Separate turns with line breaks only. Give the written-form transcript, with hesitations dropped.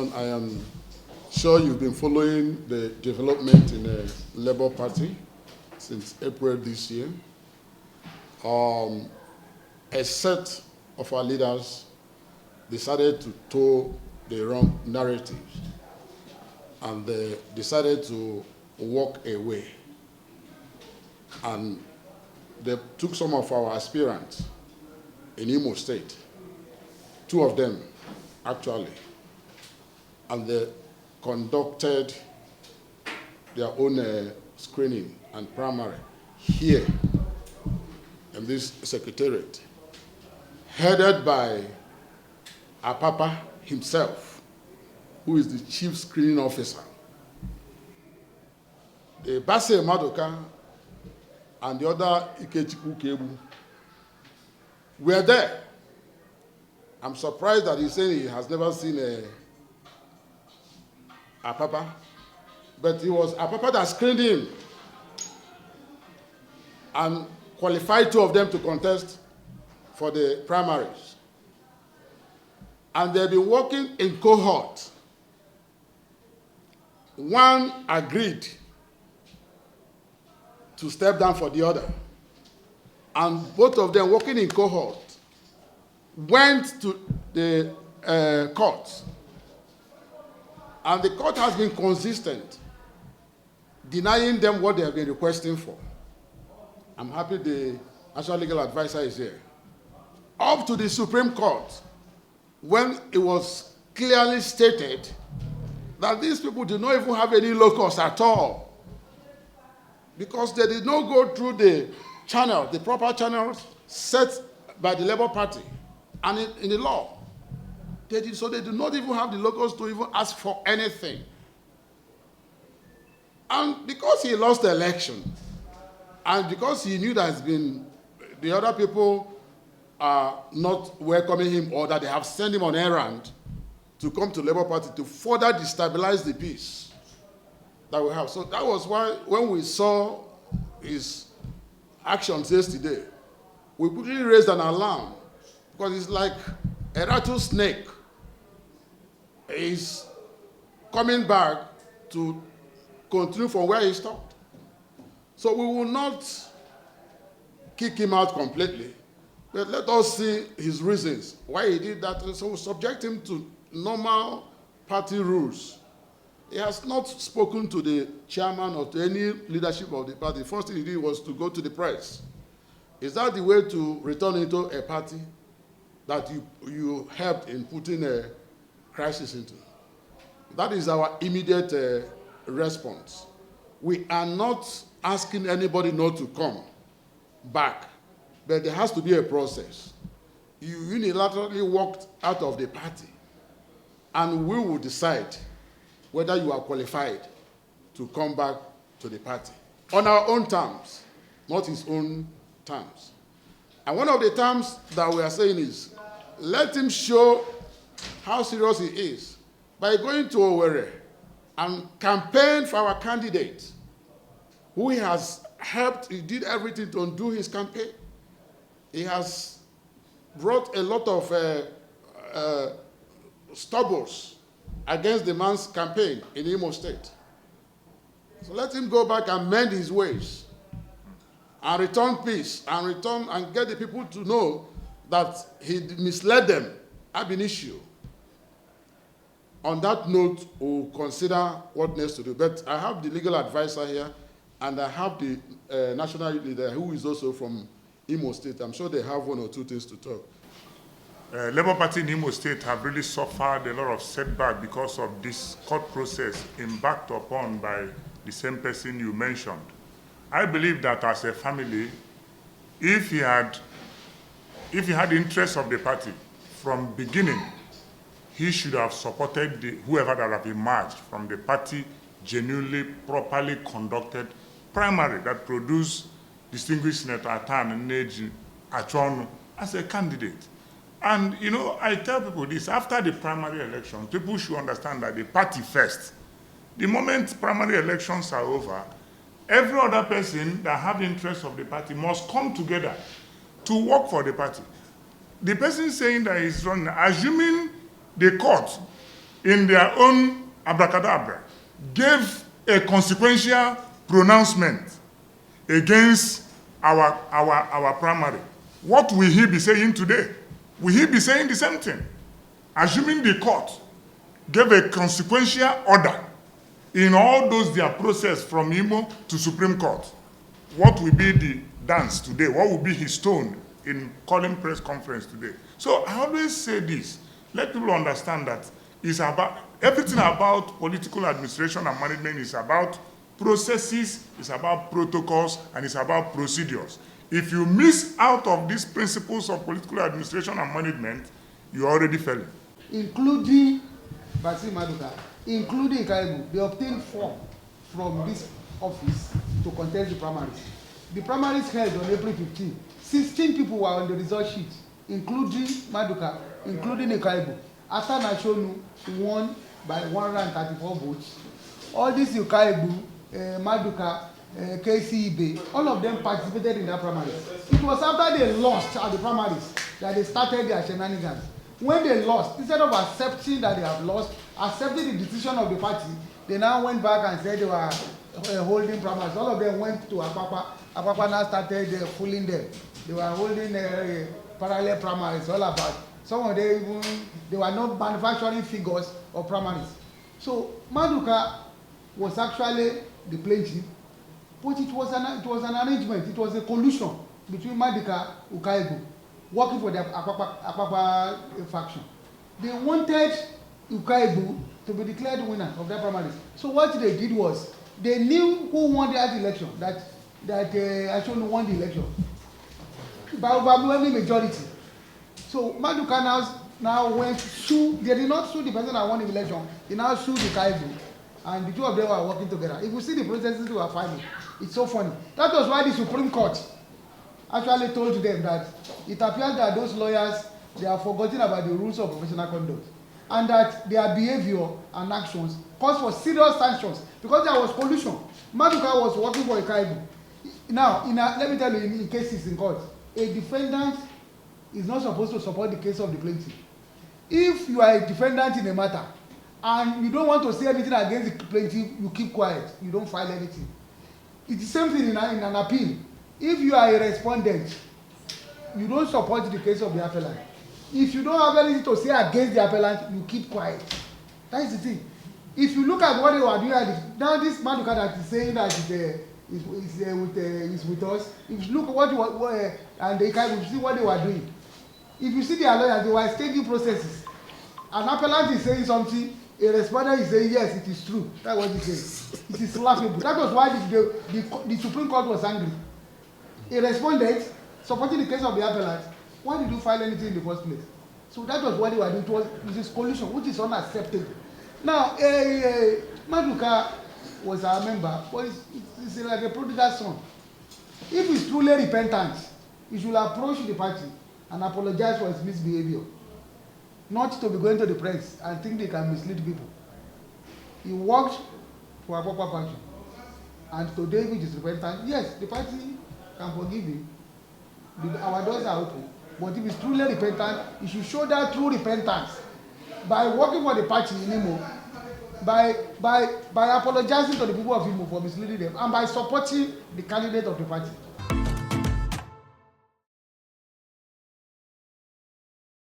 I am sure you've been following the development in the Labour Party since April this year. A set of our leaders decided to toe the wrong narrative, and they decided to walk away. And they took some of our aspirants in Imo State, 2 of them actually, and they conducted their own screening and primary here in this secretariat, headed by our Papa himself, who is the chief screening officer. The Basil Maduka and the other Ikechukwu Kebu were there. I'm surprised that he's saying he has never seen a Papa, but it was a Papa that screened him and qualified 2 of them to contest for the primaries. And they've been working in cohort. One agreed to step down for the other. And both of them, working in cohort, went to the court. And the court has been consistent, denying them what they have been requesting for. I'm happy the National Legal Advisor is here. Up to the Supreme Court, when it was clearly stated that these people did not even have any locus at all, because they did not go through the channel, the proper channels set by the Labour Party and in the law. So they do not even have the locus to even ask for anything. And because he lost the election, and because he knew that the other people are not welcoming him, or that they have sent him on errand to come to Labour Party to further destabilize the peace that we have. So that was why when we saw his actions yesterday, we quickly raised an alarm, because it's like a rattlesnake is coming back to continue from where he stopped. So we will not kick him out completely, but let us see his reasons why he did that. And so we'll subject him to normal party rules. He has not spoken to the chairman or to any leadership of the party. The first thing he did was to go to the press. Is that the way to return into a party that you helped in putting a crisis into? That is our immediate response. We are not asking anybody not to come back, but there has to be a process. You unilaterally walked out of the party, and we will decide whether you are qualified to come back to the party on our own terms, not his own terms. And one of the terms that we are saying is, let him show how serious he is by going to Obiora and campaign for our candidate, who he has helped. He did everything to undo his campaign. He has brought a lot of stubbles against the man's campaign in Imo State. So let him go back and mend his ways and return peace and get the people to know that he misled them ab initio. On that note, we'll consider what next to do. But I have the legal advisor here, and I have the national leader who is also from Imo State. I'm sure they have 1 or 2 things to talk.
Labour Party in Imo State have really suffered a lot of setback because of this court process embarked upon by the same person you mentioned. I believe that as a family, if he had the interest of the party from beginning, he should have supported whoever that have emerged from the party genuinely, properly conducted primary that produced distinguished Senator Atan Neji Achonu as a candidate. And, you know, I tell people this, after the primary election, people should understand that the party first. The moment primary elections are over, every other person that have the interest of the party must come together to work for the party. The person saying that he's running, assuming the court in their own abracadabra, gave a consequential pronouncement against our primary, what will he be saying today? Will he be saying the same thing? Assuming the court gave a consequential order in all those their process from Imo to Supreme Court, what will be the dance today? What will be his tone in calling press conference today? So I always say this, let people understand that it's about, everything about political administration and management is about processes, it's about protocols, and it's about procedures. If you miss out of these principles of political administration and management, you're already failing.
Including Basil Maduka, including Kaibu, they obtained form from this office to contest the primaries. The primaries held on April 15. 16 people were on the result sheet, including Maduka, including Ikaibu. After Nashonu won by 134 votes. All these Ikaibu, Maduka, KCB, all of them participated in that primaries. It was after they lost at the primaries that they started their shenanigans. When they lost, instead of accepting that they have lost, accepting the decision of the party, they now went back and said they were holding primaries. All of them went to Apapa. Apapa now started fooling them. They were holding parallel primaries, all about. Some of them even, they were not manufacturing figures of primaries. So Maduka was actually the plaintiff, but it was an arrangement, it was a collusion between Maduka and Ukaibu, working for the Apapa faction. They wanted Ukaibu to be declared winner of that primaries. So what they did was, they knew who won that election, that actually won the election by overwhelming majority. So Maduka now went to sue. They did not sue the person that won the election. They now sued the Kaibu, and the two of them were working together. If you see the processes they were filing, it's so funny. That was why the Supreme Court actually told them that it appears that those lawyers, they have forgotten about the rules of professional conduct, and that their behavior and actions caused for serious sanctions because there was collusion. Maduka was working for a Kaibu. Now, let me tell you, in cases in court, a defendant is not supposed to support the case of the plaintiff. If you are a defendant in a matter and you don't want to say anything against the plaintiff, you keep quiet, you don't file anything. It's the same thing in an appeal. If you are a respondent, you don't support the case of the appellant. If you don't have anything to say against the appellant, you keep quiet. That is the thing. If you look at what they were doing, now this Maduka that is saying that is with us, if you look at what and they can see what they were doing. If you see their lawyers, they were staging processes. An appellant is saying something, a respondent is saying, yes, it is true. That's what he says. It is laughable. That was why the Supreme Court was angry. A respondent supporting the case of the appellant, why did you file anything in the first place? So that was what they were doing. It was collusion, which is unacceptable. Now, Maduka was our member, but it's like a prodigal son. If he's truly repentant, he should approach the party and apologize for his misbehavior, not to be going to the press and think they can mislead people. He worked for a proper party, and today he is repentant. Yes, the party can forgive him. Our doors are open. But if he's truly repentant, he should show that true repentance by working for the party in Imo, by apologizing to the people of Imo for misleading them, and by supporting the candidate of the party.